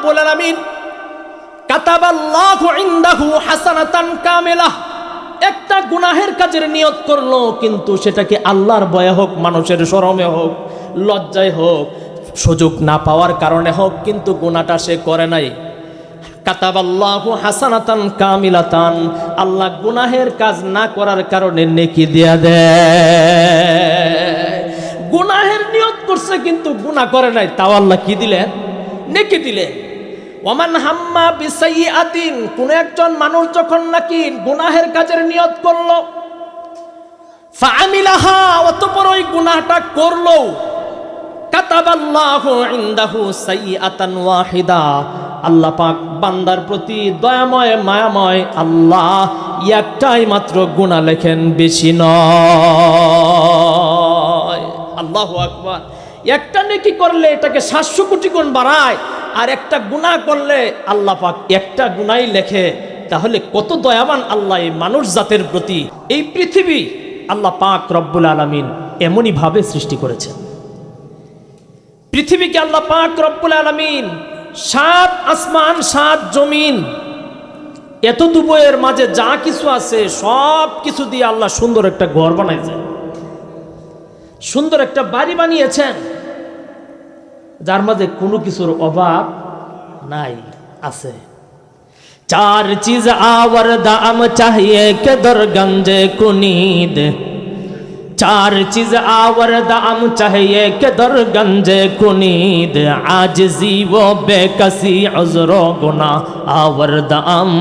রব্বুল আলামিন কাতাবাল্লাহু ইনদাহু হাসানাতান কামিলাহ, একটা গুনাহের কাজের নিয়ত করলো, কিন্তু সেটাকে আল্লাহর ভয়ে হোক, মানুষের শরমে হোক, লজ্জায় হোক, সুযোগ না পাওয়ার কারণে হোক, কিন্তু গুনাহটা সে করে নাই। কাতাবাল্লাহু হাসানাতান কামিলাতান, আল্লাহ গুনাহের কাজ না করার কারণে নেকি দিয়া দেয়। গুনাহের নিয়ত করছে কিন্তু গুনাহ করে নাই, তাও আল্লাহ কি দিলেন? নেকি দিলেন। ওমান হাম্মা বিসাইয়্যাতিন, কোন একজন মানুষ যখন নাকি গুনাহের কাজের নিয়ত করলো, ফাআমিলাহা, অতঃপর ওই গুনাহটা করলো, কাতাবাল্লাহু ইনদাহু সাইয়্যাতান ওয়াহিদা, আল্লাহ পাক বান্দার প্রতি দয়াময় মায়াময় আল্লাহ একটাই মাত্র গুনাহ লেখেন, বেশি নয়। আল্লাহু আকবার। একটা নেকি করলে এটাকে 700 কোটি গুণ বাড়ায়, আর একটা গুনাহ করলে আল্লাহ পাক একটা গুনাহই লেখে। তাহলে কত দয়াবান আল্লাহ এই মানুষ জাতের প্রতি। এই পৃথিবী আল্লাহ পাক রব্বুল আলামিন এমনই ভাবে সৃষ্টি করেছেন। পৃথিবীকে আল্লাহ পাক রব্বুল আলামিন 7 আসমান 7 জমিন, এত দুবয়ের মাঝে যা কিছু আছে সব কিছু দিয়ে আল্লাহ সুন্দর একটা ঘর বানাইছেন, সুন্দর একটা বাড়ি বানিয়েছেন, যার মাঝে কোনো কিছুর অভাব নাই, আছে। 4 चीज आवर दाम चाहिए के दरगंजे कुनीद, 4 चीज आवर दाम चाहिए के दरगंजे कुनीद, आजिज़ी वो बेकसी उज़्रो गुनाह आवर दाम,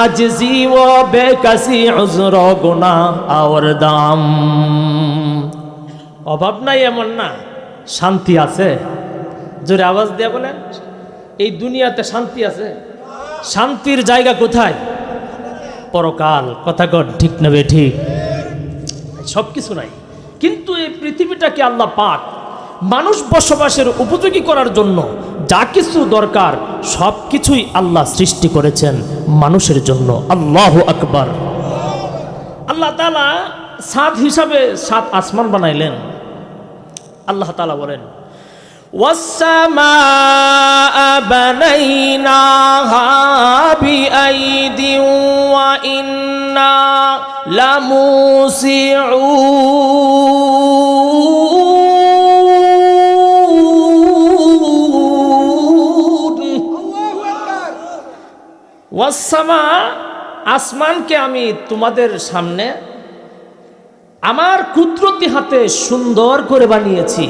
आजिज़ी वो बेकसी उज़्रो गुनाह आवर दाम। অভাব নাই এমন না, শান্তি আছে। জোরে আওয়াজ দিয়ে বলেন, এই দুনিয়াতে শান্তি আছে? শান্তির জায়গা কোথায়? পরকাল। কথা কর ঠিক না বে ঠিক? সব কিছু নাই, কিন্তু এই পৃথিবীটাকে আল্লাহ পাক মানুষ বসবাসের উপযোগী করার জন্য যা কিছু দরকার সব কিছুই আল্লাহ সৃষ্টি করেছেন মানুষের জন্য। আল্লাহু আকবার। আল্লাহ তাআলা 7 হিসাবে 7 আসমান বানাইলেন। আল্লাহ তাআলা বলেন, ওয়াস-সামাআ বানাইনাহা বিআইদিন ওয়া ইন্না লামুসিউন। ওয়াস-সামা, আসমানকে আমি তোমাদের সামনে আমার কুদরতি হাতে সুন্দর করে বানিয়েছি।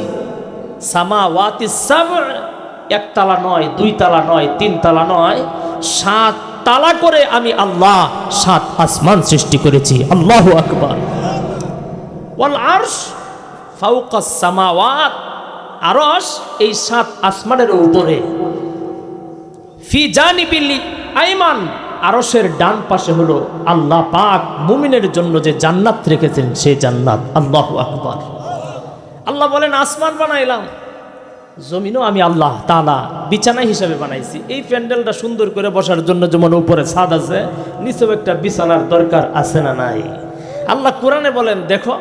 সামাওয়াতিস সাব'আ, 1 তালা নয়, 2 তালা নয়, 3 তালা নয়, 7 তালা করে আমি আল্লাহ 7 আসমান সৃষ্টি করেছি। আল্লাহু আকবার। ওয়াল আরশ ফাওকাস সামাওয়াত, আরশ এই 7 আসমানের উপরে। ফি জানিবিল আইমান, আরশের ডান পাশে হলো আল্লাহ পাক মুমিনের জন্য যে জান্নাত রেখেছেন সেই জান্নাত। আল্লাহু আকবার। আল্লাহ বলেন, আসমান বানাইলাম, জমিনও আমি আল্লাহ তাআলা বিছানা হিসেবে বানাইছি। এই প্যান্ডেলটা সুন্দর করে বসার জন্য যেমন উপরে ছাদ আছে, নিচেও একটা বিছানার দরকার আছে না নাই? আল্লাহ কোরআনে বলেন, দেখো,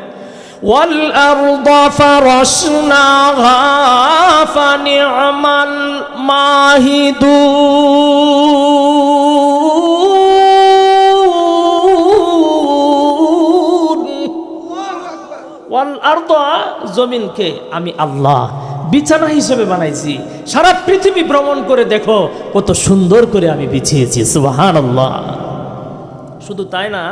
ওয়াল আরদা ফারাশনাহা ফানি'মাল মাহিদুন। ওয়াল আরদা, জমিনকে আমি আল্লাহ বিছানা হিসেবে বানাইছি। সারা পৃথিবী ভ্রমণ করে দেখো কত সুন্দর করে আমি বিছিয়েছি। সুবহানাল্লাহ। শুধু তাই না,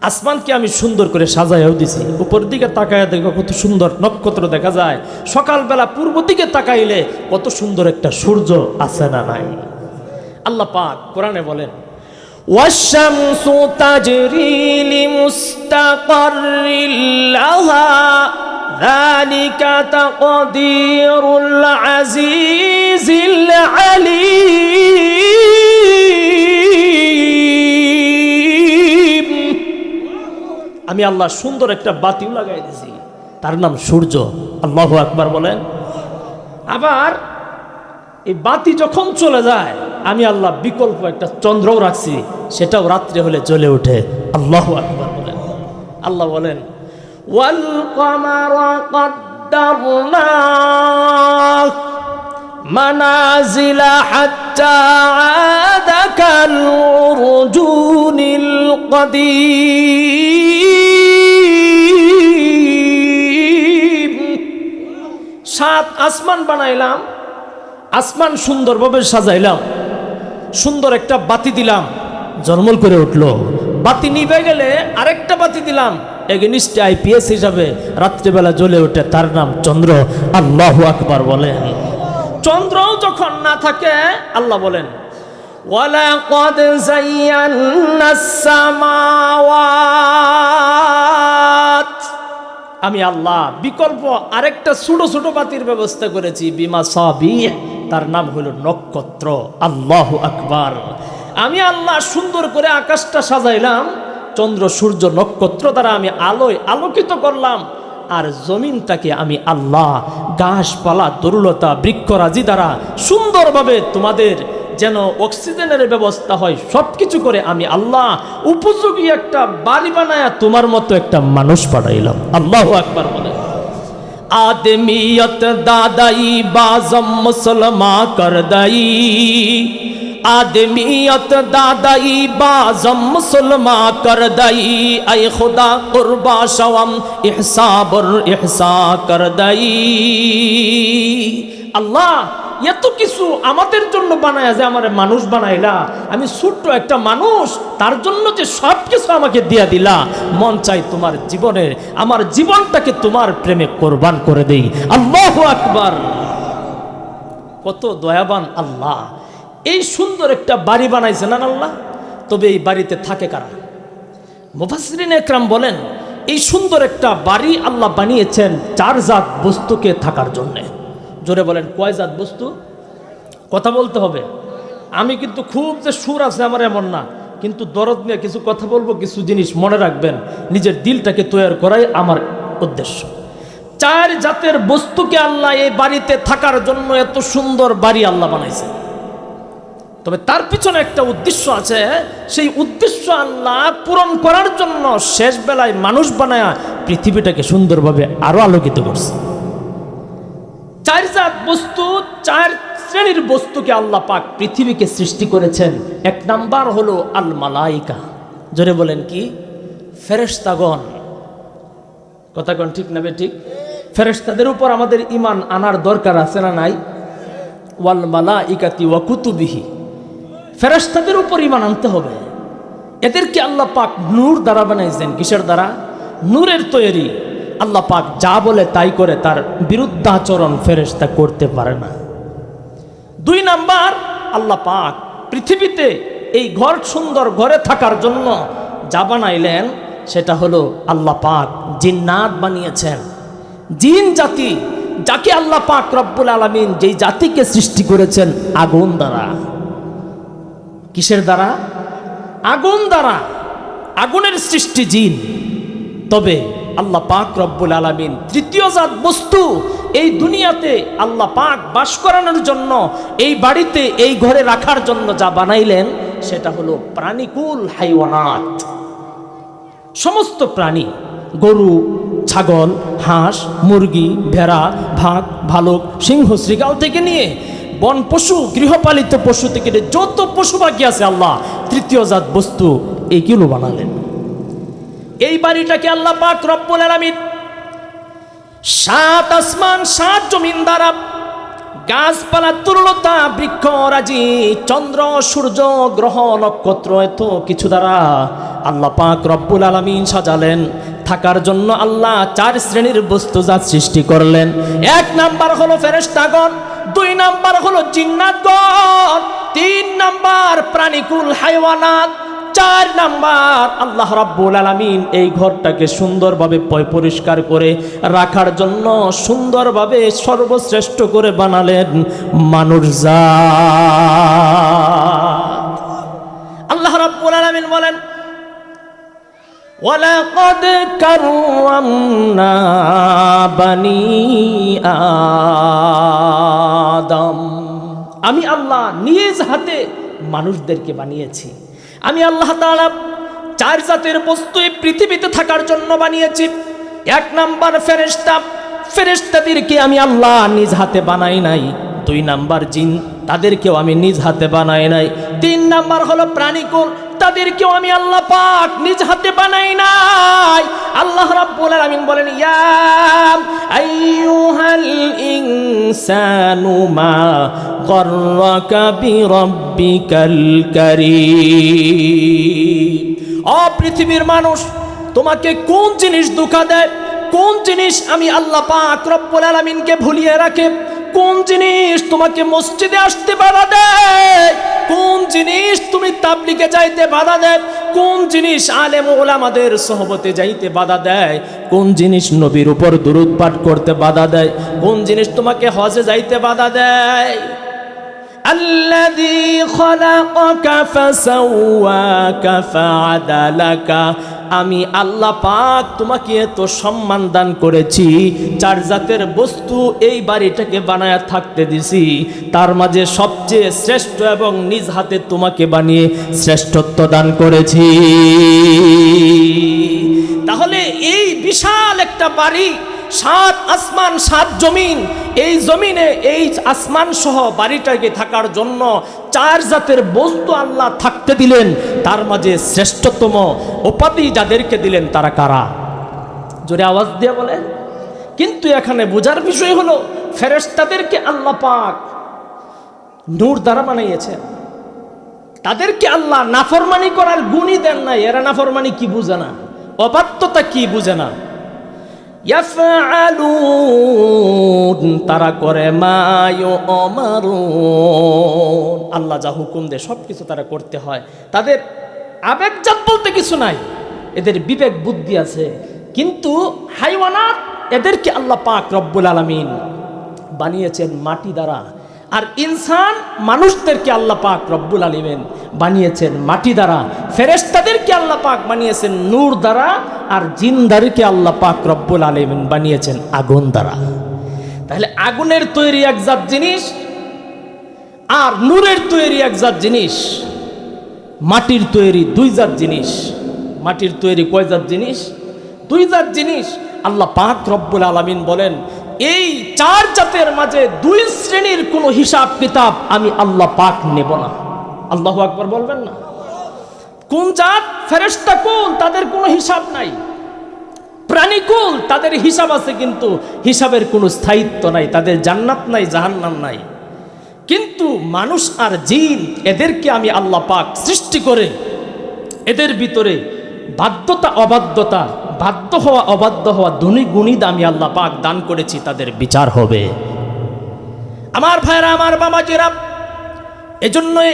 আসমানকে আমি সুন্দর করে সাজাইও দিছি। উপর দিকে তাকায় দেখো কত সুন্দর নক্ষত্র দেখা যায়। সকালবেলা পূর্ব দিকে তাকাইলে কত সুন্দর একটা সূর্য আছে না নাই? আল্লাহ পাক কোরআনে বলেন, ওয়াশ-শামসু তাজরি লিমুস্তাকাররিল লাহা যালিকা তাকদীরুল আজিজিল আলীম। আমি আল্লাহ সুন্দর একটা বাতিও লাগাই দিয়েছি, তার নাম সূর্য। আল্লাহু আকবার বলেন। আবার এই বাতি যখন চলে যায়, আমি আল্লাহ বিকল্প একটা চন্দ্রও রাখছি, সেটাও রাত্রে হলে জ্বলে ওঠে। আল্লাহু আকবার বলেন। আল্লাহ বলেন, ওয়াল কমারা কদ্দারনাহু মানাজিলা হাত্তা আদা কাল উরজুনিল কদীম। 7 আসমান বানাইলাম, আসমান সুন্দরভাবে সাজাইলাম, সুন্দর একটা বাতি দিলাম, ঝলমল করে উঠলো। বাতি নিভে গেলে আরেকটা বাতি দিলাম, এগেনিস্ট আইপিএস হিসাবে রাত্রিবেলা জ্বলে ওঠে, তার নাম চন্দ্র। আল্লাহু আকবার বলেন। চন্দ্রও যখন না থাকে, আল্লাহ বলেন ওয়ালাকাদ যায়্যানাস সামাওয়াত, আমি আল্লাহ বিকল্প আরেকটা ছোট ছোট বাতির ব্যবস্থা করেছি, বিমাসাবিহ, তার নাম হলো নক্ষত্র। আল্লাহু আকবার। আমি আল্লাহ সুন্দর করে আকাশটা সাজাইলাম, চন্দ্র সূর্য নক্ষত্র দ্বারা আমি আলোয় আলোকিত করলাম, আর জমিনটাকে আমি আল্লাহ গাছপালা তরুলতা বৃক্ষরাজি দ্বারা সুন্দরভাবে তোমাদের যেন অক্সিজেনের ব্যবস্থা হয় সব কিছু করে আমি আল্লাহ উপযোগী একটা বাড়ি বানায়া তোমার মতো একটা মানুষ পাঠাইলাম। আল্লাহু আকবার বলে। आदमियत दादाई बाजम मुसलमा कर दई, आदमियत दादाई बाजम मुसलमा कर दई, ऐ खुदा कुर्बा शवम इहसाबर इहसा कर दई। আল্লাহ এত কিছু আমাদের জন্য বানায়, যে আমার মানুষ বানাইলা, আমি ছোট্ট একটা মানুষ, তার জন্য যে সব কিছু আমাকে দিয়া দিলা, মন চাই তোমার জীবনে আমার জীবনটাকে তোমার প্রেমে কোরবান করে দেই। আল্লাহু আকবার। কত দয়াবান আল্লাহ। এই সুন্দর একটা বাড়ি বানাইছেন আল্লাহ, তবে এই বাড়িতে থাকে কারা? মুফাসসিরিন একরাম বলেন এই সুন্দর একটা বাড়ি আল্লাহ বানিয়েছেন 4 জাত বস্তুকে থাকার জন্যে। জোরে বলেন, কয় জাত বস্তু? কথা বলতে হবে। আমি কিন্তু খুব যে সুর আছে আমার এমন না, কিন্তু দরদ নিয়ে কিছু কথা বলবো, কিছু জিনিস মনে রাখবেন, নিজের দিলটাকে তৈরি করাই আমার উদ্দেশ্য। 4 জাতের বস্তুকে আল্লাহ এই বাড়িতে থাকার জন্য এত সুন্দর বাড়ি আল্লাহ বানাইছে। তবে তার পিছনে একটা উদ্দেশ্য আছে, সেই উদ্দেশ্য আল্লাহ পূরণ করার জন্য শেষ বেলায় মানুষ বানায়া পৃথিবীটাকে সুন্দরভাবে আরো আলোকিত করছে। 4 জাত বস্তু, 4 শ্রেণীর বস্তুকে আল্লাহ পাক পৃথিবীকে সৃষ্টি করেছেন। 1 নাম্বার হলো আল মালাইকা। জোরে বলেন কি? ফেরেশতাগণ। কথা কোন ঠিক না ঠিক? ফেরেশতাদের উপর আমাদের ঈমান আনার দরকার আছে না নাই? ওয়াল মালাইকাতি ওয়া কুতুবিহি, ফেরেশতাদের উপর ঈমান আনতে হবে। এদেরকে আল্লাহ পাক নূর দ্বারা বানাইছেন। কিসের দ্বারা? নূরের তৈরি। আল্লাহ পাক যা বলে তাই করে, তার বিরুদ্ধাচরণ ফেরেশতা করতে পারে না। 2 নাম্বার, আল্লাহ পাক পৃথিবীতে এই ঘর সুন্দর ঘরে থাকার জন্য যা বানাইলেন সেটা হলো আল্লাহ পাক জিন্নাত বানিয়েছেন। জিন জাতি, যাকে আল্লাহ পাক রব্বুল আলামিন যেই জাতিকে সৃষ্টি করেছেন আগুন দ্বারা। কিসের দ্বারা? আগুন দ্বারা। আগুনের সৃষ্টি জিন। তবে আল্লাহ পাক রব্বুল আলামিন 3য় জাত বস্তু এই দুনিয়াতে আল্লাহ পাক বাস করানোর জন্য, এই বাড়িতে এই ঘরে রাখার জন্য যা বানাইলেন সেটা হলো প্রাণীকুল হাইওয়ানাত। সমস্ত প্রাণী, গরু, ছাগল, হাঁস, মুরগি, ভেড়া, ভাগ, ভালুক, সিংহ, শৃগাল থেকে নিয়ে বন পশু, গৃহপালিত পশু থেকে যত পশু পাখি আছে আল্লাহ 3য় জাত বস্তু এইগুলো বানালেন। এই বাড়িটাকে আল্লাহ পাক রব্বুল আলামিন 7 আসমান 7 জমিন দ্বারা গাছপালা তরুলতা বৃক্ষরাজি চন্দ্র সূর্য গ্রহ নক্ষত্র এত কিছু দ্বারা আল্লাহ পাক রব্বুল আলামিন সাজালেন। থাকার জন্য আল্লাহ 4 শ্রেণীর বস্তু জাত সৃষ্টি করলেন। 1 নাম্বার হলো ফেরেশতাগণ, 2 নাম্বার হলো জিন্নাতগণ, 3 নাম্বার প্রাণীকুল হাইওয়ানাত, 4 নাম্বার আল্লাহ রাব্বুল আলামিন এই ঘরটাকে সুন্দরভাবে পরিষ্কার করে রাখার জন্য সুন্দরভাবে সর্বশ্রেষ্ঠ করে বানালেন মানুষ জাত। আল্লাহ রাব্বুল আলামিন বলেন ওয়ালাকাদ কাররামনা বানি আদম। আমি আল্লাহ নিজ হাতে মানুষদেরকে বানিয়েছি। আমি আল্লাহ তাআলা 4 জাতের বস্তু এই পৃথিবীতে থাকার জন্য বানিয়েছি। 1 নাম্বার ফেরেশতা, ফেরেশতাদেরকে আমি আল্লাহ নিজ হাতে বানাই নাই। 2 নাম্বার জিন, তাদেরকেও আমি নিজ হাতে বানাই নাই। 3 নাম্বার হলো প্রাণীকুল, তাদেরকেও আমি আল্লাহ পাক নিজ হাতে বানাই নাই। আল্লাহ রাব্বুল আলামিন বলেন, ইয়া আইয়ুহাল ইনসানু মা গররাকা বিরাব্বিকাল কারীম। ও পৃথিবীর মানুষ, তোমাকে কোন জিনিস ধোঁকা দেয়, কোন জিনিস আমি আল্লাহ পাক রব্বুল আলামিনকে ভুলিয়ে রাখে, কোন জিনিস তোমাকে মসজিদে আসতে বাধা দেয়, কোন জিনিস তুমি তাবলিগে যাইতে বাধা দেয়, কোন জিনিস আলেম ওলামাদের সোহবতে যাইতে বাধা দেয়, কোন জিনিস নবীর উপর দুরূদ পাঠ করতে বাধা দেয়, কোন জিনিস তোমাকে হজে যাইতে বাধা দেয়। আল্লাযী খালাকাকা ফাসাওয়াকা ফাআদালাকা। আমি আল্লাহ পাক তোমাকে এত সম্মান দান করেছি, 4 জাতের বস্তু এই বাড়িটাকে বানায়া থাকতে দিছি, তার মাঝে সবচেয়ে শ্রেষ্ঠ এবং নিজ হাতে তোমাকে বানিয়ে শ্রেষ্ঠত্ব দান করেছি। তাহলে এই বিশাল একটা বাড়ি, 7 আসমান 7 জমিন, এই জমিনে এই আসমান সহ বাড়িটাকে থাকার জন্য 4 জাতের বস্তু আল্লাহ থাকতে দিলেন, তার মাঝে শ্রেষ্ঠতম উপাধি যাদেরকে দিলেন তারা কারা? জোরে আওয়াজ দিয়ে বলেন। কিন্তু এখানে বোঝার বিষয় হলো, ফেরেশতাদেরকে আল্লাহ পাক নূর দ্বারা বানিয়েছেন, তাদেরকে আল্লাহ নাফরমানি করার গুণই দেন না। এরা নাফরমানি কি বুঝে না, অবাধ্যতা কি বুঝে না। ইয়াফআলুন, তারা করে মা ইউমারুন, আল্লাহ যা হুকুম দেয় সবকিছু তারা করতে হয়। তাদের আবেগজাত বলতে কিছু নাই, এদের বিবেক বুদ্ধি আছে। কিন্তু হাইওয়ানাত, এদেরকে আল্লাহ পাক রব্বুল আলামিন বানিয়েছেন মাটি দ্বারা, আর ইনসান মানুষদেরকে আল্লাহ পাক রব্বুল আলামিন বানিয়েছেন মাটি দ্বারা। ফেরেশতাদেরকে আল্লাহ পাক বানিয়েছেন নূর দ্বারা, আর জিনদারকে আল্লাহ পাক রব্বুল আলামিন বানিয়েছেন আগুন দ্বারা। তাহলে আগুনের তৈরি এক জাত জিনিস, আর নূরের তৈরি এক জাত জিনিস, মাটির তৈরি 2 জাত জিনিস। মাটির তৈরি কয় জাত জিনিস? 2 জাত জিনিস। আল্লাহ পাক রব্বুল আলামিন বলেন, এই 4 জাতের মাঝে 2 শ্রেণীর কোনো হিসাব কিতাব আমি আল্লাহ পাক নেব না। আল্লাহু আকবার বলবেন না? কোন জাত? ফেরেশতা কুল, তাদের কোনো হিসাব নাই। প্রাণীকুল, তাদের হিসাব আছে, কিন্তু হিসাবের কোনো স্থায়িত্ব নাই, তাদের জান্নাত নাই, জাহান্নাম নাই। কিন্তু মানুষ আর জিন, এদেরকে আমি আল্লাহ পাক সৃষ্টি করে এদের ভিতরে বাধ্যতা অবাধ্যতা, বাধ্য হওয়া অবাধ্য হওয়া, ধনী গুণী আমি আল্লাহ পাক দান করেছি, তাদের বিচার হবে। আমার ভাইরা, আমার বাবাজিরা, এজন্যই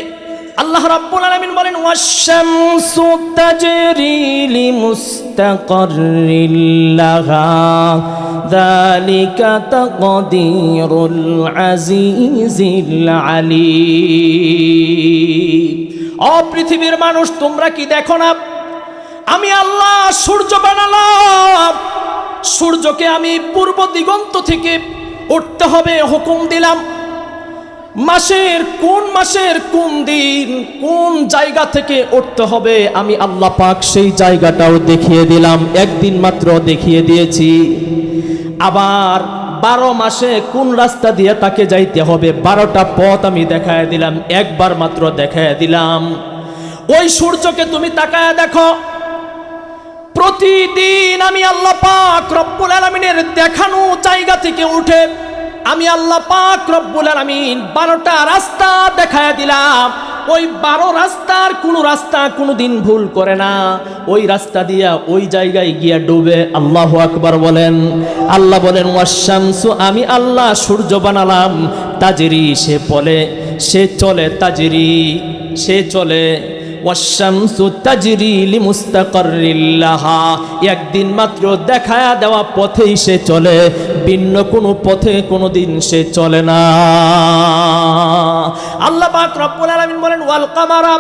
আল্লাহ রাব্বুল আলামিন বলেন, ওয়াশ-শামসু তাজরি লিমুস্তাকাররিল লাহা যালিকা তাকদীরুল আজিজিল আলীম। ও পৃথিবীর মানুষ, তোমরা কি দেখো না, আমি আল্লাহ সূর্য বানালাম, সূর্যকে আমি পূর্ব দিগন্ত থেকে উঠতে হবে হুকুম দিলাম। মাসের কোন দিন কোন জায়গা থেকে উঠতে হবে আমি আল্লাহ পাক সেই জায়গাটাও দেখিয়ে দিলাম, একদিন মাত্র দেখিয়ে দিয়েছি। আবার 12 মাসে কোন রাস্তা দিয়ে তাকে যাইতে হবে 12টা পথ আমি দেখায় দিলাম, একবার মাত্র দেখায় দিলাম। ওই সূর্যকে তুমি তাকায় দেখো, প্রতিদিন আমি আল্লাহ পাক রব্বুল আলামিনের দেখানো জায়গা থেকে উঠে আমি আল্লাহ পাক রব্বুল আলামিন 12টা রাস্তা দেখায় দিলাম। ওই 12 রাস্তার কোনো রাস্তা কোনোদিন ভুল করে না, ওই রাস্তা দিয়া ওই জায়গায় গিয়া ডুবে। আল্লাহু আকবার বলেন। আল্লাহ বলেন, ওয়াশ-শামসু, আমি আল্লাহ সূর্য বানালাম, তাজরি, সে চলে, তাজরি, সে চলে, ওয়াশ-শামসু তাজরি লিমুস্তাকাররিল লাহা, একদিন মাত্র দেখায়া দেওয়া পথেই সে চলে, ভিন্ন কোনো পথে কোনোদিন সে চলে না। আল্লাহ পাক রব্বুল আলামিন বলেন, ওয়াল কামারা,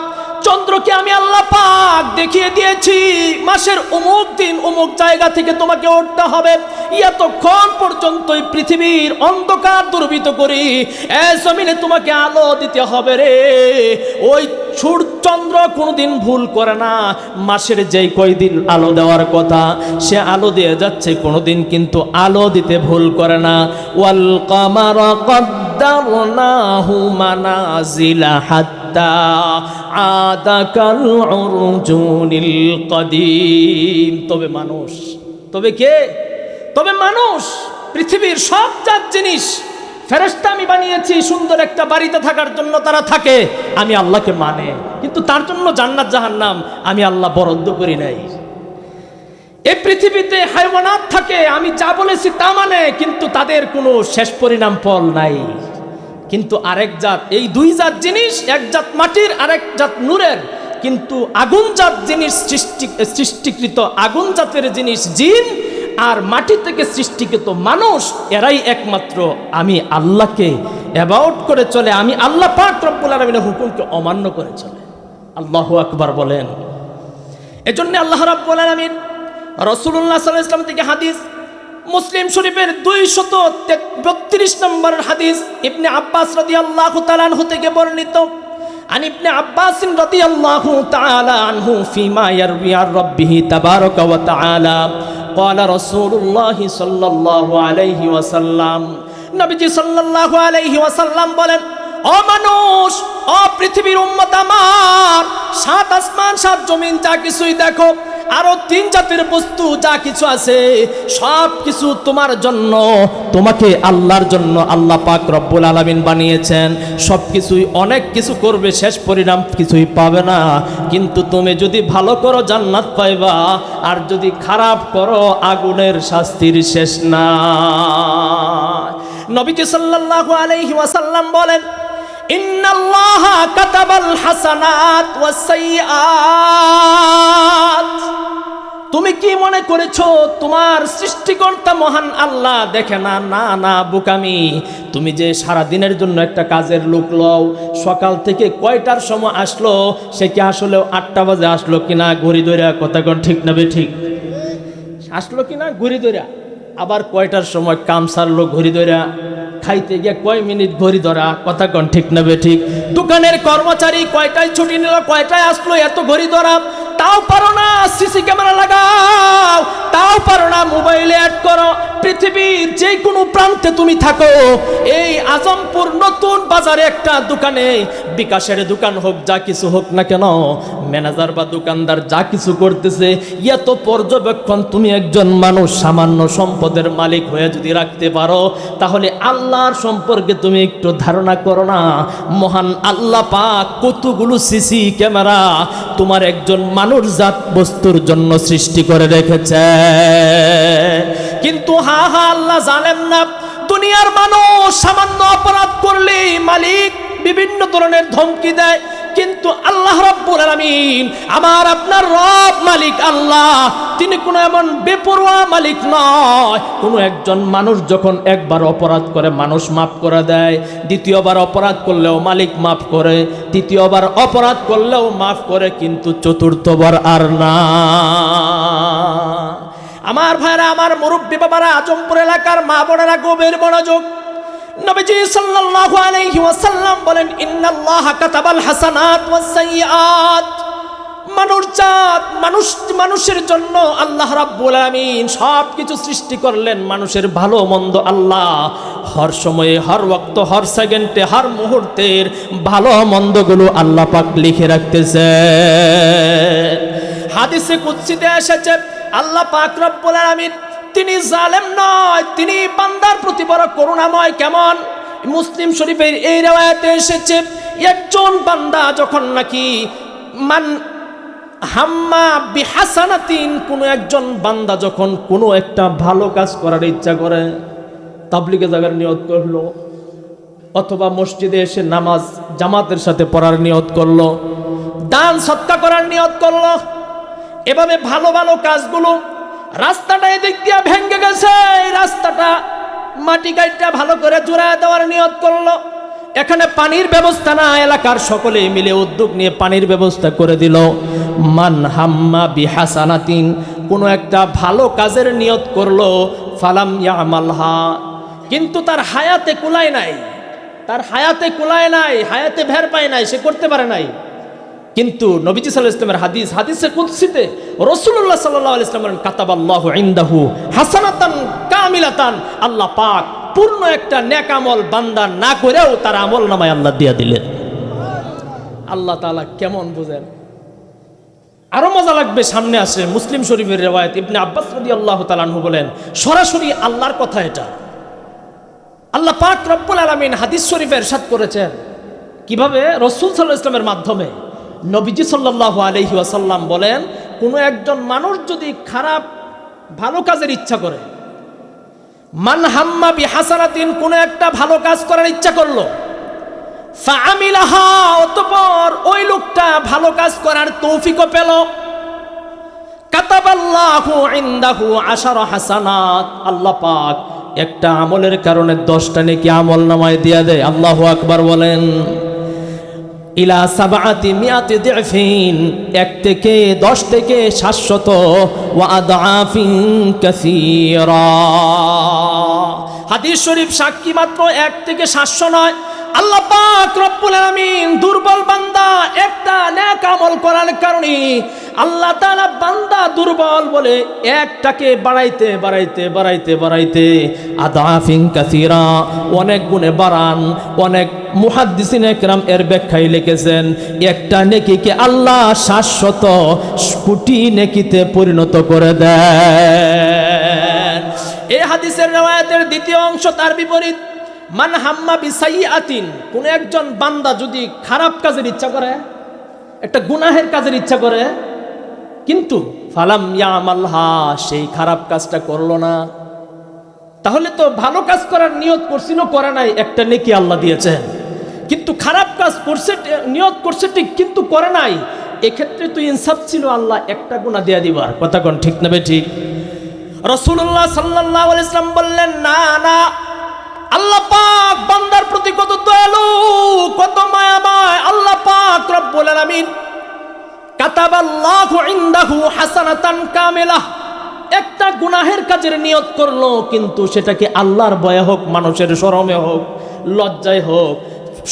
চন্দ্রকে আমি আল্লাহ পাক দেখিয়ে দিয়েছি, মাসের অমুক দিন অমুক জায়গা থেকে তোমাকে উঠতে হবে, এতক্ষণ পর্যন্ত পৃথিবীর অন্ধকার দুর্বৃত করি, এই জমিনে তোমাকে আলো দিতে হবে রে। ওই চন্দ্র কোনোদিন ভুল করে না, মাসের যেই কয়দিন আলো দেওয়ার কথা সে আলো দিয়ে যাচ্ছে, কোনোদিন কিন্তু আলো দিতে ভুল করে না। ওয়াল কামারা قدرناه منازل حتى عاد كالعرجون القديم। তবে মানুষ, তবে কে? তবে মানুষ। পৃথিবীর সব জাত জিনিস ফেরেশতা আমি বানিয়েছি সুন্দর একটা বাড়িতে থাকার জন্য, তারা থাকে, আমি আল্লাহকে মানে, কিন্তু তার জন্য জান্নাত জাহান্নাম আমি আল্লাহ বরাদ্দ করি নাই। এই পৃথিবীতে হাইওয়ানাত থাকে, আমি যা বলেছি তা মানে, কিন্তু তাদের কোনো শেষ পরিণাম ফল নাই। কিন্তু আরেক জাত, এই দুই জাত জিনিস, এক জাত মাটির আরেক জাত নূরের, কিন্তু আগুন জাত জিনিস সৃষ্টিকৃত আগুন জাতের জিনিস জিন, আর মাটি থেকে সৃষ্টিকৃত মানুষ, এরাই একমাত্র আমি আল্লাহকে অ্যাবাউট করে চলে, আমি আল্লাহ পাক রব্বুল আলামিনের হুকুমকে অমান্য করে চলে। আল্লাহু আকবার বলেন। এজন্য আল্লাহ রাব্বুল আলামিন রাসূলুল্লাহ সাল্লাল্লাহু আলাইহি ওয়াসাল্লাম থেকে হাদিস, মুসলিম শরীফের 232 নম্বর হাদিস, ইবনে আব্বাস রাদিয়াল্লাহু তাআলা আনহু থেকে বর্ণিত। عن ابن عباس رضي الله تعالى عنه فيما يروي عن ربه تبارك وتعالى قال رسول الله صلى الله عليه وسلم নবীজি সাল্লাল্লাহু আলাইহি ওয়াসাল্লাম বলেন, ও মানুষ, ও পৃথিবীর উম্মত আমার, সাত আসমান সাত জমিন যা কিছুই দেখো, আরো তিন জাতির বস্তু যা কিছু আছে, সব কিছু তোমার জন্য, তোমাকে আল্লাহর জন্য আল্লাহ পাক রব্বুল আলামিন বানিয়েছেন। সব কিছুই অনেক কিছু করবে, শেষ পরিণাম কিছুই পাবে না, কিন্তু তুমি যদি ভালো করো জান্নাত পাইবা, আর যদি খারাপ করো আগুনের শাস্তির শেষ না। নবীজি সাল্লাল্লাহু আলাইহি ওয়াসাল্লাম বলেন, ইন্নাল্লাহা কাতাবাল হাসানাত ওয়াস সাইয়্যাত। তুমি কি মনে করেছো তোমার সৃষ্টিকর্তা মহান আল্লাহ দেখে না? না না, বোকামি। তুমি যে সারা দিনের জন্য একটা কাজের লোক লও, সকাল থেকে কয়টার সময় আসলো, সে কি আসলে 8টা বাজে আসলো কিনা ঘড়ি ধইরা, কথা কোন ঠিক না ঠিক, আসলো কিনা ঘড়ি ধইরা, আবার কয়টার সময় কাম সারলো ঘড়ি ধইরা, খাইতে গিয়ে কয় মিনিট ঘড়ি ধরা, কথা কোন ঠিক না ঠিক, দোকানের কর্মচারী কয়টায় ছুটি নিল, কয়টায় আসলো, এত ঘড়ি ধরা, তাও পারো না। সিসি ক্যামেরা লাগাও, তাও পারো না। মোবাইলে অ্যাড করো। পৃথিবীর যে কোনো প্রান্তে তুমি থাকো, এই আজমপুর নতুন বাজারে একটা দোকানে, বিকাশের দোকান হোক, যা কিছু হোক না কেন, ম্যানেজার বা দোকানদার যা কিছু করতেছে, এত পর্যবেক্ষণ তুমি একজন মানুষ সামান্য সম্পদের মালিক হয়ে যদি রাখতে পারো, তাহলে আল্লাহর সম্পর্কে তুমি একটু ধারণা করো না। মহান আল্লাহ পাক কতগুলো সিসি ক্যামেরা তোমার একজন মানুষ জাত বস্তুর জন্য সৃষ্টি করে রেখেছে। কিন্তু হা হা, আল্লাহ জানেন না, দুনিয়ার মানুষ সামান্য অপরাধ করলে মালিক বিভিন্ন ধরনের ধমকি দেয়, কিন্তু আল্লাহ রাব্বুল আলামিন, আমার আপনার রব মালিক আল্লাহ, তিনি কোনো এমন বেপরোয়া মালিক নয়। কোনো একজন মানুষ যখন একবার অপরাধ করে মানুষ মাফ করে দেয়, দ্বিতীয়বার অপরাধ করলেও মালিক মাফ করে, তৃতীয়বার অপরাধ করলেও মাফ করে, কিন্তু চতুর্থবার আর না। আমার ভাইরা, আমার মুরব্বী বাবারা, আজমপুর এলাকার মা বোনেরা, গভীর মনোযোগ। নবীজি সাল্লাল্লাহু আলাইহি ওয়াসাল্লাম বলেন, ইন্নাল্লাহা কাতাবাল হাসানাত ওয়াস সাইয়্যাত। মানুষের জন্য আল্লাহ রাব্বুল আলামিন সব কিছু সৃষ্টি করলেন। মানুষের ভালো মন্দ আল্লাহ হর সময়ে, হর ওয়াক্ত, হর সেকেন্ডে, হর মুহূর্তের ভালো মন্দগুলো আল্লাহ পাক লিখে রাখতেছে। হাদিসে কুদসিতে এসেছে, আল্লাহ পাক রব্বুল আলামিন তিনি জালেম নয়, তিনি বান্দার প্রতি বড় করুণাময়। কেমন? মুসলিম শরীফের এই riwayate এসেছে, একজন বান্দা যখন নাকি হাম্মা বিহাসানাতিন, কোন একজন বান্দা যখন কোনো একটা ভালো কাজ করার ইচ্ছা করে, তাবলীগে যাওয়ার নিয়ত করলো, অথবা মসজিদে এসে নামাজ জামাতের সাথে পড়ার নিয়ত করলো, দান সদকা করার নিয়ত করলো, এভাবে ভালো ভালো কাজগুলো, রাস্তাটা এদিক দিয়ে ভেঙে গেছে, এই রাস্তাটা মাটি কাটটা ভালো করে জোড়ায় দেওয়ার নিয়ত করলো, এখানে পানির ব্যবস্থা না, এলাকার সকলে মিলে উদ্যোগ নিয়ে পানির ব্যবস্থা করে দিল। মান হাম্মা বিহাসানাতিন, কোনো একটা ভালো কাজের নিয়ত করলো, ফালাম ইয়ামালহা, কিন্তু তার হায়াতে কুলায় নাই, তার হায়াতে কুলায় নাই, হায়াতে ভের পায় নাই, সে করতে পারে নাই। কিন্তু নবীজি সাল্লাল্লাহু আলাইহি ওয়াসাল্লামের হাদিসে কুদসিতে রাসূলুল্লাহ সাল্লাল্লাহু আলাইহি ওয়াসাল্লাম বলেন, কাতাবাল্লাহু ইনদাহু হাসানাতান কামিলাতান, আল্লাহ পাক পূর্ণ একটা নেক আমল বান্দা না করেও তার আমল নামায় আল্লাহ দিয়া দিলেন। আল্লাহ তাআলা কেমন বুঝেন। আরো মজা লাগবে, সামনে আসে মুসলিম শরীফের রিওয়ায়াত। ইবনে আব্বাস রাদিয়াল্লাহু তাআলা আনহু বলেন, সরাসরি আল্লাহর কথা এটা। আল্লাহ পাক রব্বুল আলামিন হাদিস শরীফে ইরশাদ করেছেন কিভাবে? রাসূল সাল্লাল্লাহু আলাইহি ওয়াসাল্লামের মাধ্যমে। নবীজি সাল্লাল্লাহু আলাইহি ওয়াসাল্লাম বলেন, কোনো একজন মানুষ যদি খারাপ ভালো কাজের ইচ্ছা করে, মান হাম্মা বিহাসানাতিন, কোনো একটা ভালো কাজ করার ইচ্ছা করলো, ফাআমিলাহা, অতঃপর ওই লোকটা ভালো কাজ করার তৌফিকও পেল, কাতাবাল্লাহু ইনদাহু আশারা হাসানাত, আল্লাহ পাক একটা আমলের কারণে 10টা নেকি আমল নামায় দিয়া দেয়। আল্লাহু আকবার বলেন। ইলা সাবআতি মিআতি দিফিন, 1 থেকে 10 থেকে 700 ওয়া আদআফিন কাসীরা। হাদিস শরীফ সাক্ষী মাত্র 1 থেকে 700 নয়। আল্লাহ পাক রব্বুল আলামিন দুর্বল বান্দা একটা নেক আমল করার কারণে আল্লাহ তাআলা বান্দা দুর্বল বলে একটাকে বাড়াইতে বাড়াইতে বাড়াইতে বাড়াইতে আদাফিন কাসীরা, অনেক গুণে বাড়ান। অনেক মুহাদ্দিসিনে কেরাম এর ব্যাখ্যায় লিখেছেন, একটা নেকিকে আল্লাহ 700 কোটি নেকিতে পরিণত করে দেন। এই হাদিসের riwayat-এর দ্বিতীয় অংশ তার বিপরীত। মান হাম্মা বিসাইয়াতিন, কোন একজন বান্দা যদি খারাপ কাজের ইচ্ছা করে, একটা গুনাহের কাজের ইচ্ছা করে, কিন্তু ফালাম ইয়ামালহা, সেই খারাপ কাজটা করলো না, তাহলে তো ভালো কাজ করার নিয়ত করছিল, করে নাই, একটা নেকি আল্লাহ দিয়েছেন। কিন্তু খারাপ কাজ করছে, নিয়ত করছে ঠিক, কিন্তু করে নাই, এক্ষেত্রে তো ইনসাফ ছিল আল্লাহ একটা গুনাহ দিয়ে দিবার। কথা কোন ঠিক না ঠিক? রাসূলুল্লাহ সাল্লাল্লাহু আলাইহি ওয়াসাল্লাম বললেন, না না, আল্লাহ পাক বান্দার প্রতি কত দয়ালু, কত মায়াময়। আল্লাহ পাক রব্বুল আলামিন কাতাবাল্লাহু ইনদাহু হাসানাতান কামিলাহ, একটা গুনাহের কাজের নিয়ত করলো, কিন্তু সেটাকে আল্লাহর ভয়ে হোক, মানুষের শরমে হোক, লজ্জায় হোক,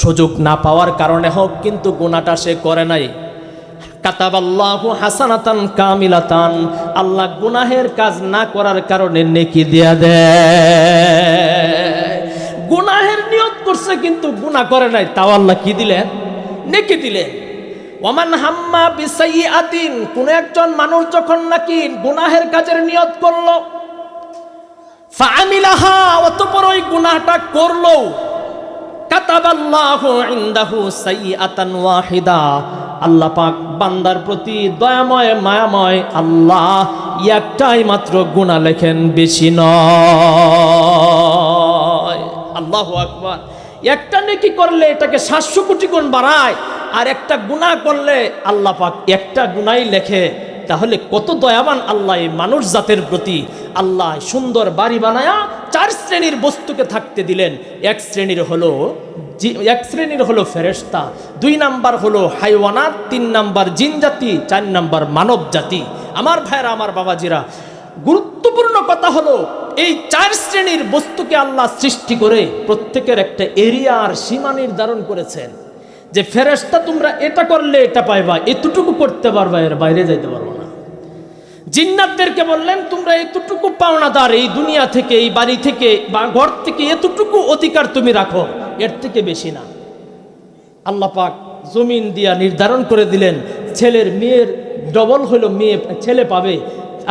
সুযোগ না পাওয়ার কারণে হোক, কিন্তু গুনাহটা সে করে নাই। কাতাবাল্লাহু হাসানাতান কামিলাতান, আল্লাহ গুনাহের কাজ না করার কারণে নেকি দিয়া দেয়। গুনাহের নিয়ত করছে কিন্তু গুনাহ করে নাই, তাও আল্লাহ কি দিলেন? নেকি দিলেন। ওয়ামান হাম্মা বিসাইয়াতিন, কোন একজন মানুষ যখন নাকি গুনাহের কাজের নিয়ত করলো, ফাআমিলাহা, অতঃপর ওই গুনাহটা করলো, কাতাবাল্লাহু ইনদাহু সাইয়াতান ওয়াহিদা, আল্লাহ পাক বান্দার প্রতি দয়াময় মায়াময়, আল্লাহ একটাই মাত্র গুনাহ লেখেন, বেশি নয়। আল্লাহু আকবার। একটা নেকি করলে এটাকে 700 কোটি গুণ বাড়ায়, আর একটা গুনাহ করলে আল্লাহ পাক একটা গুনাহই লেখে। তাহলে কত দয়াবান আল্লাহ এই মানুষ জাতের প্রতি। আল্লাহ সুন্দর বাড়ি বানায়া 4 শ্রেণীর বস্তুকে থাকতে দিলেন। এক শ্রেণীর হলো ফেরেশতা, 2 নাম্বার হলো হাইওয়ানাত, 3 নাম্বার জিন জাতি, 4 নাম্বার মানব জাতি। আমার ভাইরা, আমার বাবাজিরা, গুরুত্বপূর্ণ কথা হলো এই 4 শ্রেণীর বস্তুকে আল্লাহ সৃষ্টি করে প্রত্যেকের একটা এরিয়ার সীমা নির্ধারণ করেছেন, যে ফেরেশতা তোমরা এটা করলে এটা পাইবা, এতটুকু করতে পারবা, এর বাইরে যাইতে পারবো না। জিন্নাতদেরকে বললেন তোমরা এতটুকু পাওনাদার, এই দুনিয়া থেকে, এই বাড়ি থেকে বা ঘর থেকে এতটুকু অধিকার তুমি রাখো, এর থেকে বেশি না। আল্লাহ পাক জমিন দিয়া নির্ধারণ করে দিলেন, ছেলের মেয়ের ডবল হলো মেয়ে ছেলে পাবে,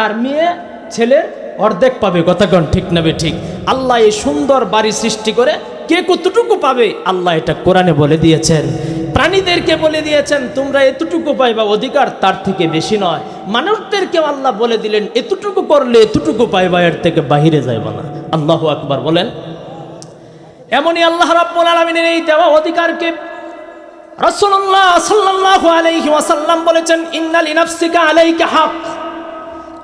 আর মেয়ে ছেলের অর্ধেক পাবে। কথা কোন ঠিক না ঠিক? আল্লাহ এই সুন্দর বাড়ি সৃষ্টি করে কে কতটুকু পাবে আল্লাহ এটা কোরআনে বলে দিয়েছেন। প্রাণীদেরকে বলে দিয়েছেন তোমরা এতটুকু পাইবা, অধিকার তার থেকে বেশি নয়। মানুষদেরকেও আল্লাহ বলে দিলেন এতটুকু করলে এতটুকু পাইবা, এর থেকে বাহিরে যাইবা না। আল্লাহু আকবার বলেন। এমনই আল্লাহ রাব্বুল আলামিনের এই দেওয়া অধিকারকে রাসূলুল্লাহ সাল্লাল্লাহু আলাইহি ওয়াসাল্লাম বলেছেন, ইন্না লিনাফসিকা আলাইকা হক,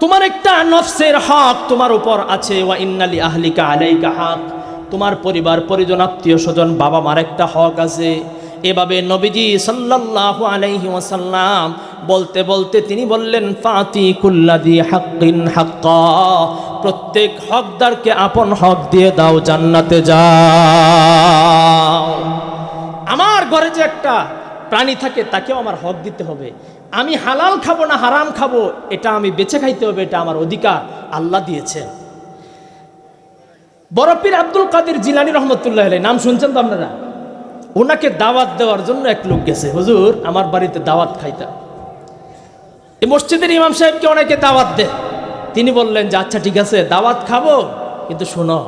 তোমার একটা নফসের হক তোমার উপর আছে। ওয়া ইন্না লিআহলিকা আলাইকা হক, তোমার পরিবার পরিজন আত্মীয় স্বজন বাবা মার একটা হক আছে। এভাবে নবীজি সাল্লাল্লাহু আলাইহি ওয়াসাল্লাম বলতে বলতে তিনি বললেন, ফাতি কুল্লাযী হাক্কিন হাক্কা, প্রত্যেক হকদারকে আপন হক দিয়ে দাও, জান্নাতে যাও। আমার ঘরে যে একটা প্রাণী থাকে তাকেও আমার হক দিতে হবে। আমি হালাল খাবো না হারাম খাবো এটা আমি বেছে খাইতে হবে, এটা আমার অধিকার, আল্লাহ দিয়েছেন। বড় পীর আব্দুল কাদের জিলানী রহমতুল্লাহ আলাইহি, নাম শুনছেন তো আপনারা? ওনাকে দাওয়াত দেওয়ার জন্য এক লোক গেছে, হুজুর আমার বাড়িতে দাওয়াত খাইতা। এই মসজিদের ইমাম সাহেবকে অনেকে দাওয়াত দেয়। তিনি বললেন যে আচ্ছা ঠিক আছে দাওয়াত খাবো, কিন্তু শোনো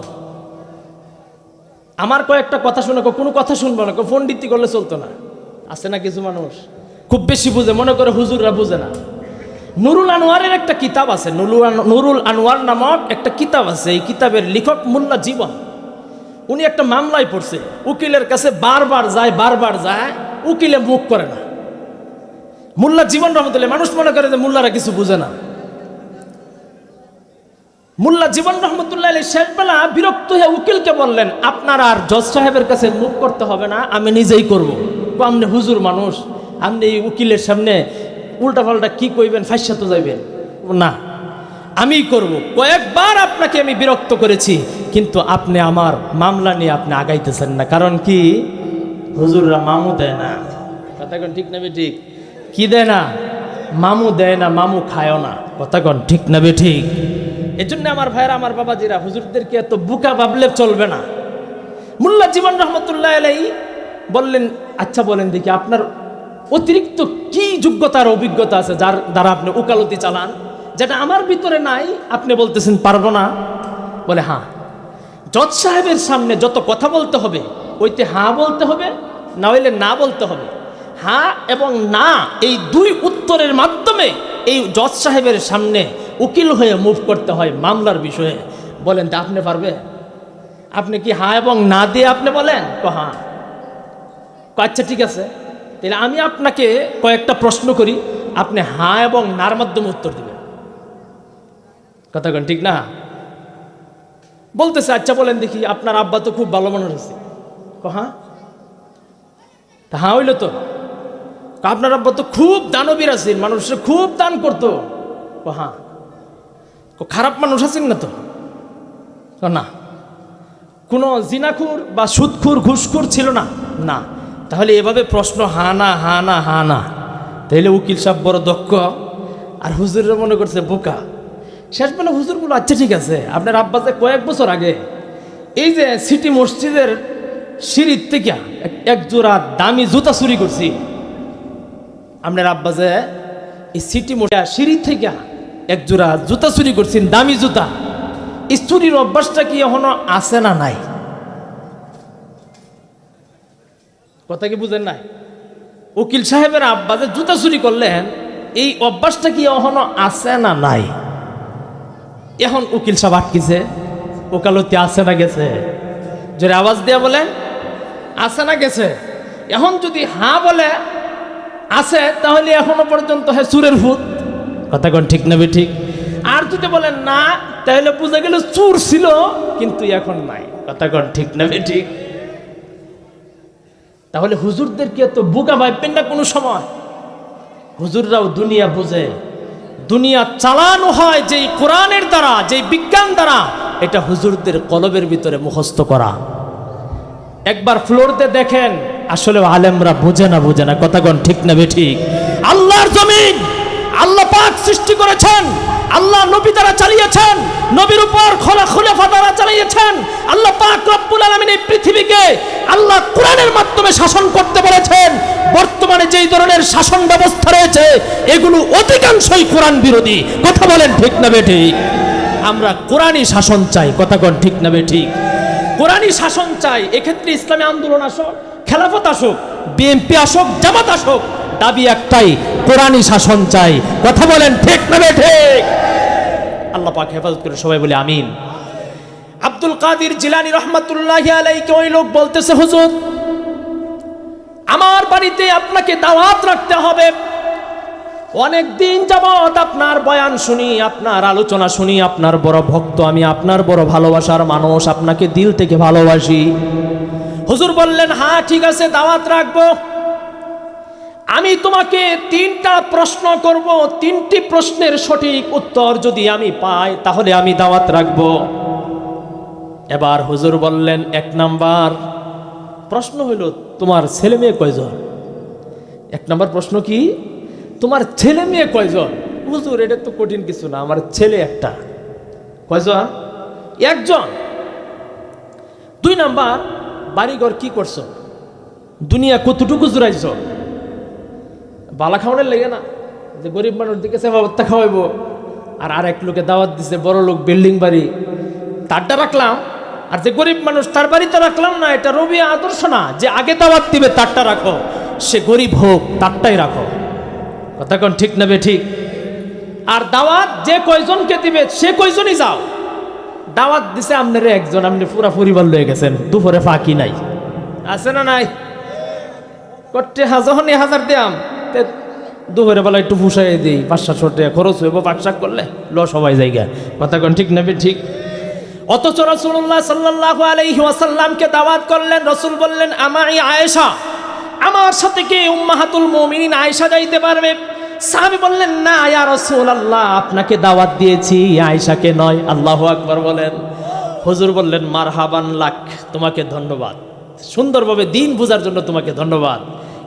আমার কয়েকটা কথা শোনো, কোনো কথা শুনবো না, পণ্ডিতি করলে চলতো না। আছে না কিছু মানুষ খুব বেশি বুঝে, মনে করে হুজুররা বুঝে না। নুরুল আনোয়ারের একটা কিতাব আছে, নুরুল আনোয়ার নামক একটা কিতাব আছে। এই কিতাবের লেখক মোল্লা জীবন। উনি একটা মামলায় পড়ছে, উকিলের কাছে বারবার যায়, উকিলে মুখ করে না। মোল্লা জীবন রহমতুল্লাহ, মানুষ মনে করে যে মোল্লারা কিছু বুঝে না। মোল্লা জীবন রহমতুল্লাহ শেষবেলা বিরক্ত হয়ে উকিলকে বললেন, আপনার আর জজ সাহেবের কাছে মুখ করতে হবে না, আমি নিজেই করব। আপনি হুজুর মানুষ, আপনি এই উকিলের সামনে উল্টাপাল্টা কি কইবেন, ফাঁসা তো যাইবেন না, আমিই করব। কয়েকবার আপনাকে আমি বিরক্ত করেছি, কিন্তু আপনি আমার মামলা নিয়ে আপনি আগাইতেছেন না। কারণ কি, হুজুররা মামু দেয় না। কথা কোন ঠিক না ঠিক? কি দেয় না? মামু দেয় না, মামু খায়ও না। কথা কোন ঠিক না ঠিক? এই জন্য আমার ভাইয়েরা, আমার বাবাজিরা, হুজুরদেরকে এত বুকা ভাবলে চলবে না। মোল্লা জীবন রহমতুল্লাহ আলাইহি বললেন, আচ্ছা বলেন দেখি আপনার অতিরিক্ত কি যোগ্যতার অভিজ্ঞতা আছে যার দ্বারা আপনি উকালতি চালান, যেটা আমার ভিতরে নাই, আপনি বলতেছেন পারবো না? বলে হ্যাঁ, জজ সাহেবের সামনে যত কথা বলতে হবে ওইতে হ্যাঁ বলতে হবে, না হইলে না বলতে হবে। হ্যাঁ এবং না এই দুই উত্তরের মাধ্যমে এই জজ সাহেবের সামনে উকিল হয়ে মুভ করতে হয় মামলার বিষয়ে। বলেন তা আপনি পারবে? আপনি কি হ্যাঁ এবং না দিয়ে আপনি বলেন হ্যাঁ? আচ্ছা ঠিক আছে, তাহলে আমি আপনাকে কয়েকটা প্রশ্ন করি, আপনি হ্যাঁ এবং নার মাধ্যমে উত্তর দিবেন। কথা কোন ঠিক না? বলতেছে আচ্ছা বলেন দেখি, আপনার আব্বা তো খুব ভালো মানুষ হয়েছে। হ্যাঁ, তা হ্যাঁ হইল তো। আপনার আব্বা তো খুব দানবীর আছেন, মানুষের খুব দান করতো। হ্যাঁ, খারাপ মানুষ আছেন না তো? না। কোনো জিনাখুর বা সুদখুর ঘুষখুর ছিল না? না। তাহলে এভাবে প্রশ্ন হ্যাঁ না হ্যাঁ না হ্যাঁ না, তাহলে উকিল সাহেব বড় দক্ষ, আর হুজুরের মনে করছে বোকা। শেষবেলা হুজুর বলো আচ্ছা ঠিক আছে, আপনার আব্বা যে কয়েক বছর আগে এই যে সিটি মসজিদের সিঁড়ির থেকে এক জোড়া দামি জুতা চুরি করছি, আপনার আব্বা যে এই সিটি সিঁড়ি থেকে এক জোড়া জুতা চুরি করছেন, দামি জুতা, এই চুরির অভ্যাসটা কি এখনো আছে না নাই? কথা কি বুঝেন নাই? উকিল সাহেবের আব্বা যে জুতা চুরি করলেন, এই অভ্যাসটা কি এখনো আছে না নাই? এখন উকিল সাহেব আটকিছে, ওকালতি আছে না গেছে? যদি আওয়াজ দিয়ে বলেন আছে না গেছে? এখন যদি হ্যাঁ বলে আছে, তাহলে এখনো পর্যন্ত হ্যাঁ চুরের ভূত। কথা কোন ঠিক না ঠিক? আর যদি বলেন না, তাহলে বুঝা গেল চুর ছিল কিন্তু এখন নাই। কথা কোন ঠিক না ঠিক? তাহলে হুজুরদেরকে এত বোকা ভাববেন না কোনো সময়। হুজুররাও দুনিয়া বুঝে, দুনিয়া চালানো হয় যেই কোরআনের দ্বারা, যেই বিজ্ঞান দ্বারা, এটা হুজুরদের কলবের ভিতরে মুখস্থ করা। একবার ফ্লোরতে দেখেন, আসলে আলেমরা বুঝে না। কথা কোন ঠিক না ঠিক? আল্লাহর জমিন আল্লাহ পাক সৃষ্টি করেছেন, আল্লাহ নবী দ্বারা চালিয়েছেন, নবীর উপর খলিফা দ্বারা চালিয়েছেন। আল্লাহ পাক রব্বুল আলামিন এই পৃথিবীকে আল্লাহ কোরআনের মাধ্যমে শাসন করতে বলেছেন। বর্তমানে যেই ধরনের শাসন ব্যবস্থা রয়েছে, এগুলো অধিকাংশই কোরআন বিরোধী। কথা বলেন ঠিক না ঠিক? আমরা কোরআনই শাসন চাই। কথা কোন ঠিক না ঠিক? কোরআনই শাসন চাই। এক্ষেত্রে ইসলামী আন্দোলন আসুক, খেলাফত আসুক, বিএনপি আসুক, জামাত আসুক, দাবি একটাই, কোরআনই শাসন চাই। কথা বলেন ঠিক না ঠিক? আল্লাহ পাক হেফাজত করে সবাই বলে আমিন। আব্দুল কাদের জিলানী রহমাতুল্লাহি আলাইহি ওই লোক বলতেছে, হুজুর আমার বাড়িতে আপনাকে দাওয়াত রাখতে হবে। অনেক দিন যাবত আপনার বয়ান শুনি, আপনার আলোচনা শুনি, আপনার বড় ভক্ত আমি, আপনার বড় ভালোবাসার মানুষ, আপনাকে দিল থেকে ভালোবাসি। হুজুর বললেন হ্যাঁ ঠিক আছে, দাওয়াত রাখবো। আমি তোমাকে 3টা প্রশ্ন করব, 3টি প্রশ্নের সঠিক উত্তর যদি আমি পাই তাহলে আমি দাওয়াত রাখবো। এবার হুজুর বললেন 1 নাম্বার প্রশ্ন হইল, তোমার ছেলে মেয়ে কয়জন? 1 নাম্বার প্রশ্ন কি? তোমার ছেলে মেয়ে কয়জন? হুজুর এটা তো কঠিন কিছু না, আমার ছেলে একটা। কয়জন? 1জন। 2 নাম্বার, বাড়িঘর কি করছো, দুনিয়া কতটুকু জুড়াইছ, বালা খাওয়ানোর লেগে না, যে গরিব মানুষ দিকে সেবাবত্তা খাওয়াইবো, আর আরেক লোকে দাওয়াত দিছে বড় লোক বিল্ডিং বাড়ি, তারটা রাখলাম, আর যে গরিব মানুষ তার বাড়িতে রাখলাম না। এটা রবি আদর্শ না যে আগে দাওয়াত দিবে তারটা রাখো, সে গরিব হোক তারটাই রাখো। কথা কোন ঠিক না বে ঠিক? আর দাওয়াত যে কয়জনকে দিবে সে কয়জনই যাও। দাওয়াত দিছে আপনারে একজন, আপনি পুরা পরিবার লয়ে গেছেন, দুপুরে ফাঁকি নাই, আছে না নাই? করতে যখন 1000 দিয়াম, দুপুরে বেলা একটু ফুসাই দিই, 500 টাকা খরচ হইব, পাকশাক করলে সবাই জায়গা। কথা কোন ঠিক না বে ঠিক? অথচ রাসূলুল্লাহ সাল্লাল্লাহু আলাইহি ওয়াসাল্লামকে দাওয়াত করলেন, রাসূল বললেন আমাই আয়েশা, আমার সাথে কি উম্মাহাতুল মুমিনিন আয়েশা যাইতে পারবে? সাহাবী বললেন না ইয়া রাসূলুল্লাহ, আপনাকে দাওয়াত দিয়েছি, আয়েশাকে নয়। আল্লাহু আকবার বলেন। হুজুর বললেন মারহাবান লাক, তোমাকে ধন্যবাদ, সুন্দরভাবে দিন বোঝার জন্য তোমাকে ধন্যবাদ।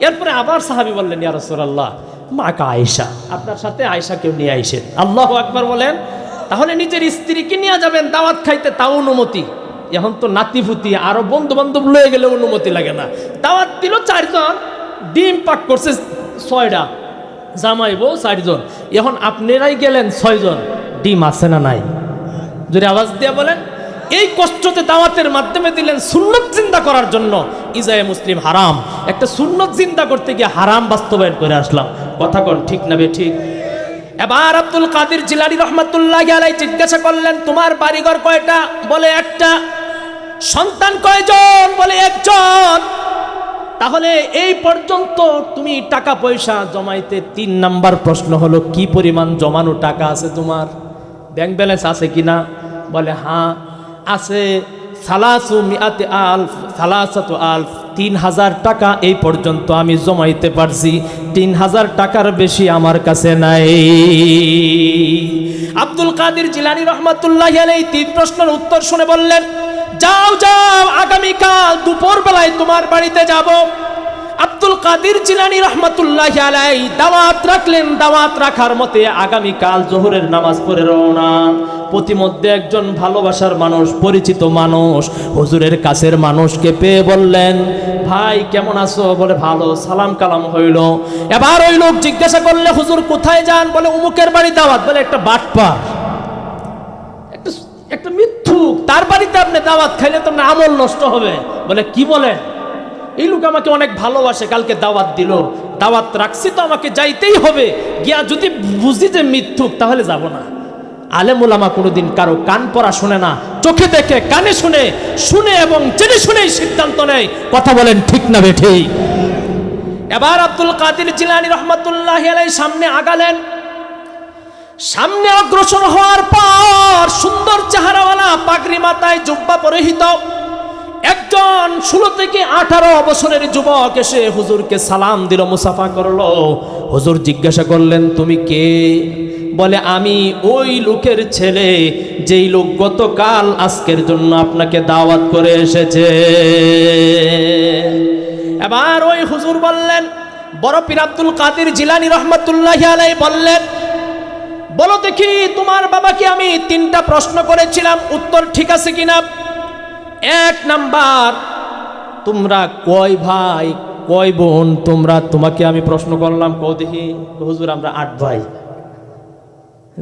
এরপরে আবার সাহাবী বললেন ইয়া রাসূলুল্লাহ মাকা আয়েশা, আপনার সাথে আয়েশাকেও নিয়ে আইসেন। আল্লাহু আকবার বলেন। তাহলে নিজের স্ত্রীকে নিয়ে যাবেন দাওয়াত খাইতে, তাও অনুমতি। এখন তো নাতিপুতি আরো বন্ধু বান্ধব লয়ে গেলে অনুমতি লাগে না। দাওয়াত দিল 4 জন, ডিম পাক করছে 6টা, জামাই বউ 4 জন, এখন আপনারাই গেলেন 6 জন, ডিম আছে না নাই? যদি আওয়াজ দিয়ে বলেন। এই কষ্টতে দাওয়াতের মাধ্যমে দিলেন সুন্নত জিন্দা করার জন্য। ইজায়ে মুসলিম হারাম, একটা সুন্নত জিন্দা করতে গিয়ে হারাম বাস্তবায়ন করে আসলাম। কথা কোন ঠিক না বে ঠিক? এবার আব্দুল কাদের জিলানী রহমাতুল্লাহি আলাইহি জিজ্ঞাসা করলেন তোমার বাড়িঘর কয়টা? বলে একটা। সন্তান কয়জন? বলে একজন। তাহলে এই পর্যন্ত তুমি টাকা পয়সা জমাইতে 3 নাম্বার প্রশ্ন হলো কি পরিমাণ জমানো টাকা আছে তোমার? ব্যাংক ব্যালেন্স আছে কিনা? বলে হ্যাঁ আছে, 3000 টাকা এই পর্যন্ত আমি জমাইতে পারছি, 3000 টাকার বেশি আমার কাছে নাই। আব্দুল কাদের জিলানী রহমাতুল্লাহি আলাইহি 3 প্রশ্নের উত্তর শুনে বললেন যাও যাও, আগামীকাল দুপুর বেলায় তোমার বাড়িতে যাব। আব্দুল কাদের জিলানী রহমাতুল্লাহি আলাইহি দাওয়াত রাখলেন। দাওয়াত রাখার মতে আগামীকাল জোহরের নামাজ পড়ে রওনা। প্রতিমধ্যে একজন ভালোবাসার মানুষ, পরিচিত মানুষ, হুজুরের কাছের মানুষকে পেয়ে বললেন ভাই কেমন আছো? বলে ভালো। সালাম কালাম হইল। এবার ওই লোক জিজ্ঞাসা করলে হুজুর কোথায় যান? বলে অমুকের বাড়ি দাওয়াত। বলে একটা বাটপার, একটা মিথ্যুক, তার বাড়িতে আপনি দাওয়াত খাইলে তো আমল নষ্ট হবে। বলে কি বলেন? এই লোক আমাকে অনেক ভালোবাসে, কালকে দাওয়াত দিল, দাওয়াত রাখছি তো আমাকে যাইতেই হবে। গিয়া যদি বুঝি যে মিথ্যুক তাহলে যাব না। আলেম ওলামা কোনোদিন কারো কান পড়া শুনে না, চোখে দেখে কানে শুনে, শুনে এবং জেনে শুনেই সিদ্ধান্ত নেয়। কথা বলেন ঠিক না বে ঠিক? এবার আব্দুল কাদের জিলানী রহমাতুল্লাহি আলাইহি সামনে আগালেন। সামনে অগ্রসর হওয়ার পর সুন্দর চেহারাওয়ালা, পাগড়ি মাথায়, জুব্বা পরিহিত একজন 16 থেকে 18 বছরের যুবক এসে হুজুরকে সালাম দিল, মুসাফা করলো। হুজুর জিজ্ঞাসা করলেন তুমি কে? বলে আমি ওই লোকের ছেলে যেই লোক গতকাল আজকের জন্য আপনাকে দাওয়াত করে এসেছে। এবার ওই হুজুর বললেন, বড় পীর আব্দুল কাদের জিলানী রহমাতুল্লাহি আলাইহি বললেন বলো দেখি তোমার বাবাকে আমি 3টা প্রশ্ন করেছিলাম, উত্তর ঠিক আছে কিনা? 1 নাম্বার, তোমরা কয় ভাই কয় বোন? তোমাকে আমি প্রশ্ন করলাম, কও দেখি। হুজুর আমরা 8 ভাই।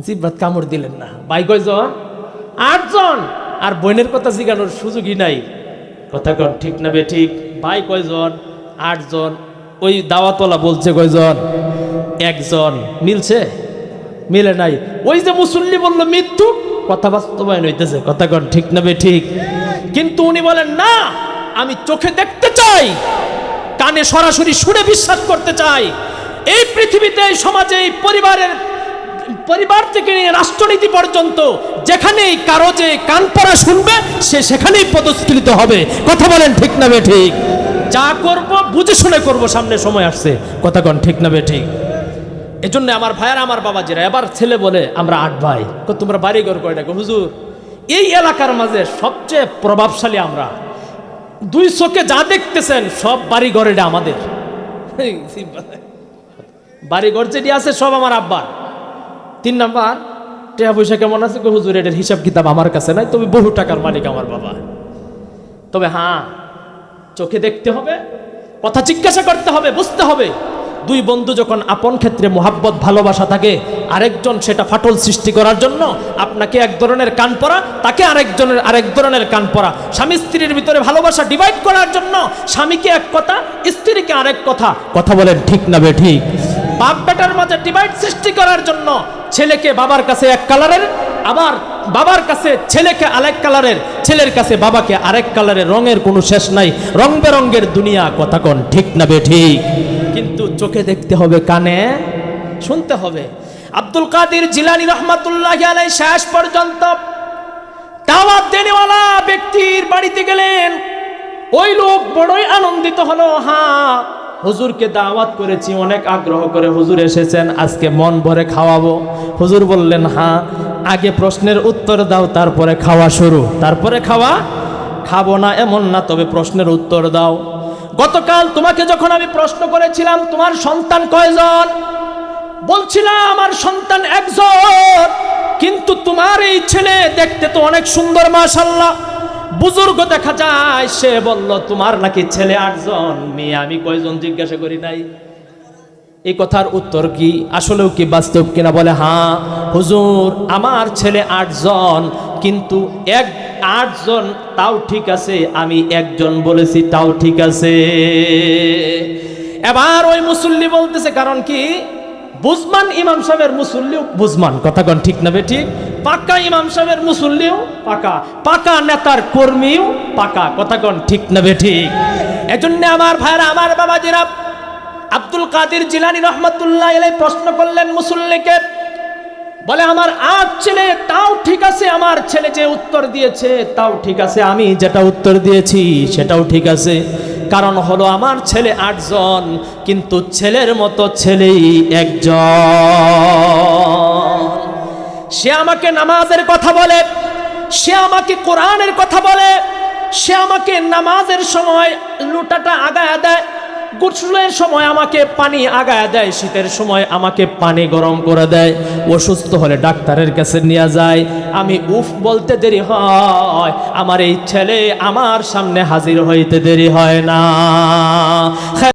জিব্বাত কামড় দিলেন না। ভাই কয়জন? 8 জন। আর বোনের কথা জিজ্ঞানোর সুযোগই নাই। কথা কন ঠিক না বে ঠিক? ভাই কয়জন? 8 জন। ওই দাওয়াতওয়ালা বলছে কয়জন? 1 জন। মিলছে? মিলে নাই। ওই যে মুসল্লি বললো মৃত্যু, কথা বাস্তবায়ন হইতেছে। কথা কন ঠিক না বে ঠিক? কিন্তু উনি বলেন না, আমি চোখে দেখতে চাই, কানে সরাসরি শুনে বিশ্বাস করতে চাই। এই পৃথিবীতে, এই সমাজে, এই পরিবার থেকে নিয়ে রাষ্ট্রনীতি পর্যন্ত যেখানেই কারো যে কান পড়া শুনবে সে সেখানেই পদস্খলিত হবে। কথা বলেন ঠিক না বে ঠিক? যা করব বুঝে শুনে করব, সামনে সময় আসছে। কথা কন ঠিক না বে ঠিক? এজন্য আমার ভাইয়ারা, আমার বাবাজিরা, এবার ছেলে বলে আমরা 8 ভাই। তোমরা বাড়িঘর কয়টা? হুজুর এই এলাকার মাঝে সবচেয়ে প্রভাবশালী আমরা, 2 চোখে যা দেখতেছেন সব বাড়িঘর এটা আমাদের। বাড়িঘর যেটি আছে সব আমার আব্বার। 3 নাম্বার, টাকা পয়সা কেমন আছে? হুজুর এটার হিসাব কিতাব আমার কাছে নাই, তবে বহু টাকার মালিক আমার বাবা। তবে হ্যাঁ, চোখে দেখতে হবে, কথা জিজ্ঞাসা করতে হবে, বুঝতে হবে। দুই বন্ধু যখন আপন ক্ষেত্রে মোহাব্বত ভালোবাসা থাকে, আরেকজন সেটা ফাটল সৃষ্টি করার জন্য আপনাকে এক ধরনের কান পরা, তাকে আরেক ধরনের কান পরা, স্বামী স্ত্রীর ভিতরে ভালোবাসা ডিভাইড করার জন্য স্বামীকে এক কথা, স্ত্রীকে আরেক কথা। কথা বলেন ঠিক না বেঠিক? বাপ বেটার মাঝে ডিভাইড সৃষ্টি করার জন্য ছেলেকে বাবার কাছে এক কালারের, আবার বাবার কাছে ছেলেকে আরেক কালারের, ছেলের কাছে বাবাকে আরেক কালারের, রঙের কোনো শেষ নাই, রং বেরঙ্গের দুনিয়া। কথা কোন ঠিক না বেঠিক? কিন্তু চোখে দেখতে হবে, কানে শুনতে হবে। আব্দুল কাদের জিলানী রহমাতুল্লাহি আলাইহি শেষ পর্যন্ত দাওয়াত দেনেওয়ালা ব্যক্তির বাড়িতে গেলেন। ওই লোক বড়ই আনন্দিত হলো, হ্যাঁ হুজুরকে দাওয়াত করেছি অনেক আগ্রহ করে, হুজুর এসেছেন, আজকে মন ভরে খাওয়াবো। হুজুর বললেন, হ্যাঁ আগে প্রশ্নের উত্তর দাও, তারপরে খাওয়া শুরু। তারপরে খাওয়া? খাবো না এমন না, তবে প্রশ্নের উত্তর দাও। গতকাল তোমাকে যখন আমি প্রশ্ন করেছিলাম তোমার সন্তান কয়জন, বলছিলাম আমার সন্তান একজন, কিন্তু তোমার এই ছেলে দেখতে তো অনেক সুন্দর, মাশাআল্লাহ, বুজুর্গ দেখা যায়। সে বলল তোমার নাকি ছেলে 8 জন। মেয়ে আমি কয়জন জিজ্ঞাসা করি নাই। এই কথার উত্তর কি, আসলেও কি বাস্তব কিনা? বলে, হ্যাঁ হুজুর আমার ছেলে 8 জন, কিন্তু 8 জন তাও ঠিক আছে, আমি একজন বলেছি তাও ঠিক আছে। এবার ওই মুসল্লি বলতেছে, কারণ কি বুঝমান ইমাম সাহেবের মুসল্লিও বুঝমান। কথা কন ঠিক না বেঠিক? পাকা ইমাম সাহেবের মুসল্লিও পাকা, পাকা নেতার কর্মীও পাকা। কথা কন ঠিক না বেঠিক? এজন্য আমার ভাইরা, আমার বাবাজিরা, আব্দুল কাদের জিলানী রহমাতুল্লাহি আলাইহি প্রশ্ন করলেন মুসল্লিকে, বলে আমার 8 ছেলে তাও ঠিক আছে, আমার ছেলে যে উত্তর দিয়েছে তাও ঠিক আছে, আমি যেটা উত্তর দিয়েছি সেটাও ঠিক আছে। কারণ হলো আমার ছেলে 8 জন, কিন্তু ছেলের মতো ছেলেই একজন। সে আমাকে নামাজের কথা বলে, সে আমাকে কোরআনের কথা বলে, সে আমাকে নামাজের সময় লোটাটা আগায়া দেয়, গোসলের সময় আমাকে পানি আগায়া দেয়, শীতের সময় আমাকে পানি গরম করে দেয়, অসুস্থ হলে ডাক্তারের কাছে নিয়ে যায়। আমি উফ বলতে দেরি হয়, আমার এই ছেলে আমার সামনে হাজির হইতে দেরি হয় না।